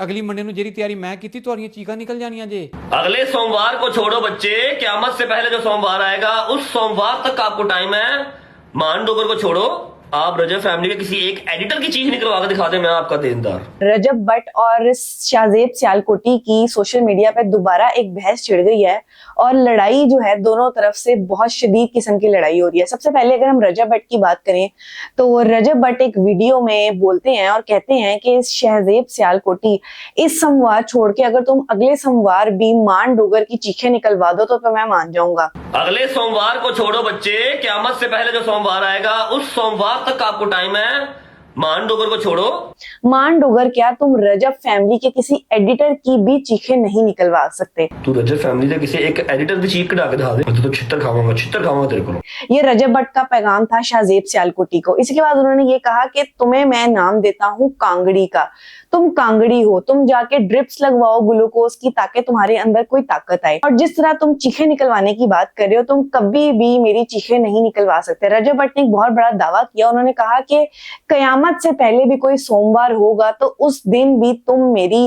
अगली मंडे ਨੂੰ ਜਿਹੜੀ ਤਿਆਰੀ ਮੈਂ ਕੀਤੀ ਤੁਹਾਡੀਆਂ ਚੀਕਾਂ ਨਿਕਲ ਜਾਣੀਆਂ ਜੇ। अगले सोमवार को छोड़ो बच्चे, क़यामत से पहले जो सोमवार आएगा उस सोमवार तक आपको टाइम है। मान डोगर को छोड़ो, आप रजब फैमिली के किसी एक एडिटर की चीख निकलवा के दिखा दे, मैं आपका देनदार। रजब भट्ट और शाहजेब सियालकोटी की सोशल मीडिया पे दोबारा एक बहस छिड़ गई है और लड़ाई जो है दोनों तरफ से बहुत शदीद किस्म की लड़ाई हो रही है। सबसे पहले अगर हम रजब भट्ट की बात करें तो रजब भट्ट एक वीडियो में बोलते हैं और कहते हैं कि शाहजेब सियालकोटी इस सोमवार छोड़ के अगर तुम अगले सोमवार भी मान डोगर की चीखें निकलवा दो तो मैं मान जाऊंगा। अगले सोमवार को छोड़ो बच्चे, क़यामत से पहले जो सोमवार आएगा उस सोमवार तक आपको टाइम है। मान डोगर को छोड़ो, मान डोगर क्या तुम रजब फैमिली के किसी एडिटर की भी चीखें नहीं निकलवा सकते। तू रजब फैमिली से किसी एक एडिटर की चीख कटा के दिखा दे, तो छितर खाऊंगा तेरे को। ये रजब भट्ट का पैगाम था शाहजेब सियालकोटी को। इसके बाद उन्होंने ये कहा कि तुम्हें मैं नाम देता हूँ कांगड़ी का, तुम कांगड़ी हो, तुम जाके ड्रिप्स लगवाओ ग्लूकोज की ताकि तुम्हारे अंदर कोई ताकत आए। और जिस तरह तुम चीखें निकलवाने की बात कर रहे हो, तुम कभी भी मेरी चीखें नहीं निकलवा सकते। रजब भट्ट ने एक बहुत बड़ा दावा किया, उन्होंने कहा कि कयामत से पहले भी कोई सोमवार होगा तो उस दिन भी तुम मेरी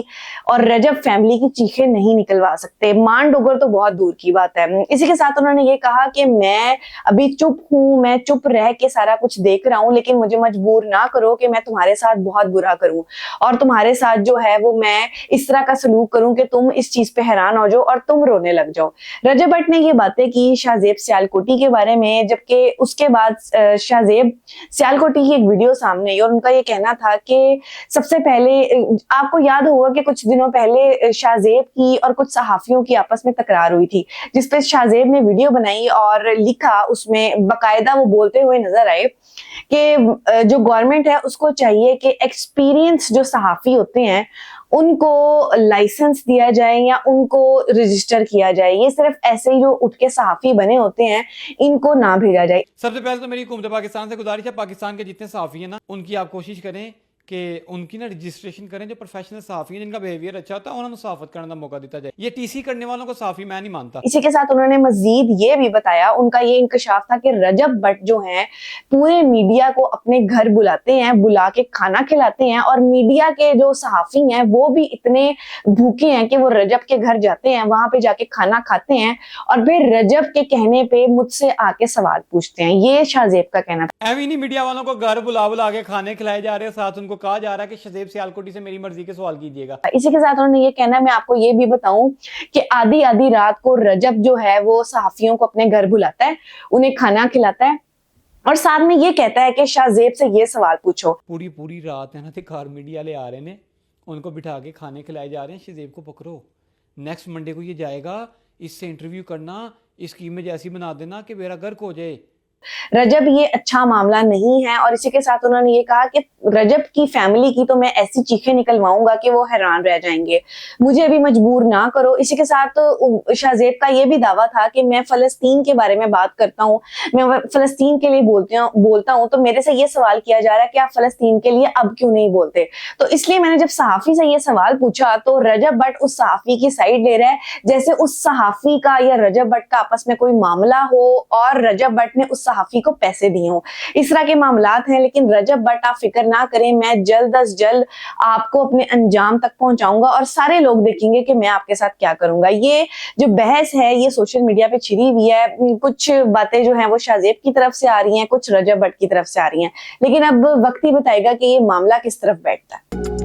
और रजब फैमिली की चीखें नहीं निकलवा सकते। मान डोगर तो बहुत दूर की बात है। इसी के साथ उन्होंने ये कहा कि मैं अभी चुप हूं, मैं चुप रह के सारा कुछ देख रहा हूं, लेकिन मुझे मजबूर ना करो कि मैं तुम्हारे साथ बहुत बुरा करूं और तुम्हारे साथ जो है वो मैं इस तरह का सलूक करूं कि तुम इस चीज पे हैरान हो जाओ और तुम रोने लग जाओ। रजब भट्ट ने ये बातें की शाहजेब सियालकोटी के बारे में, जबकि उसके बाद शाहजेब सियालकोटी की एक वीडियो सामने आई और उनका ये कहना था कि सबसे पहले आपको याद होगा कि कुछ दिनों पहले शाहजेब की और कुछ सहाफियों की आपस में तकरार हुई थी, जिसपे शाहजेब ने वीडियो बनाई और लिखा, उसमें बकायदा वो बोलते हुए नजर आए कि जो गवर्नमेंट है उसको चाहिए कि एक्सपीरियंस जो सहाफी होते हैं उनको लाइसेंस दिया जाए या उनको रजिस्टर किया जाए। ये सिर्फ ऐसे ही जो उठ के सहाफी बने होते हैं इनको ना भेजा जाए। सबसे पहले तो मेरी हुकूमत पाकिस्तान से गुजारिश है, पाकिस्तान के जितने सहाफ़ी हैं ना उनकी आप कोशिश करें कि उनकी ना रजिस्ट्रेशन करें। जो प्रोफेशनल सहाफ़ी हैं जिनका बिहेवियर अच्छा होता है उन्होंने सहाफत करने का मौका दिया जाए। ये टीसी करने वालों को सहाफ़ी मैं नहीं मानता। इसी के साथ उन्होंने मजीद ये भी बताया, उनका ये इंकशाफ था कि रजब भट्ट जो हैं पूरे मीडिया को अपने घर बुलाते हैं, बुला के खाना खिलाते हैं और मीडिया के जो सहाफ़ी हैं वो भी इतने भूखे हैं कि वो रजब के घर जाते हैं, वहां पे जाके खाना खाते हैं और फिर रजब के कहने पे मुझसे आके सवाल पूछते हैं। ये शाहजेब का कहना था। ऐवी नहीं मीडिया वालों को घर बुला बुला के खाने खिलाए जा रहे हैं, साथ उनको कहा जा रहा है कि शाहजेब सियालकोटी से मेरी मर्जी के सवाल कीजिएगा। इसी के साथ उन्होंने ये कहना, मैं आपको ये भी बताऊं कि आधी आधी रात को रजब जो है वो सहाफियों को अपने घर बुलाता है, उन्हें खाना खिलाता है और साथ में ये कहता है कि शाहजेब से ये सवाल पूछो। पूरी पूरी रात है ना थे कार मीडिया ले आ रहे ने, उनको बिठा के खाने खिलाए जा रहे हैं। शाहजेब को पकड़ो, नेक्स्ट मंडे को ये जाएगा, इससे इंटरव्यू करना, इसकी इमेज ऐसी बना देना कि मेरा गर्क हो जाए। रजब ये अच्छा मामला नहीं है और इसी के साथ उन्होंने ये कहा कि रजब की फैमिली की तो मैं ऐसी चीखें निकलवाऊंगा कि वो हैरान रह जाएंगे, मुझे भी मजबूर ना करो। इसी के साथ शाहजेब का ये भी दावा था कि मैं फलस्तीन के बारे में बात करता हूँ, मैं फलस्तीन के लिए बोलता हूँ, तो मेरे से ये सवाल किया जा रहा है कि आप फलस्तीन के लिए अब क्यों नहीं बोलते। तो इसलिए मैंने जब सहाफी से ये सवाल पूछा तो रजब भट्ट उस सहाफी की साइड ले रहा है, जैसे उस सहाफी का या रजब भट्ट का आपस में कोई मामला हो और रजब भट्ट ने उस सहाफी को पैसे दिए हो। इस तरह के मामलात हैं। लेकिन रजब भट्ट आप फिक्र ना करें, मैं जल्द अज जल्द आपको अपने अंजाम तक पहुंचाऊंगा और सारे लोग देखेंगे कि मैं आपके साथ क्या करूंगा। ये जो बहस है ये सोशल मीडिया पे छिड़ी हुई है। कुछ बातें जो हैं वो शाहजेब की तरफ से आ रही हैं, कुछ रजब भट्ट की तरफ से आ रही हैं, लेकिन अब वक्त ही बताएगा कि ये मामला किस तरफ बैठता है।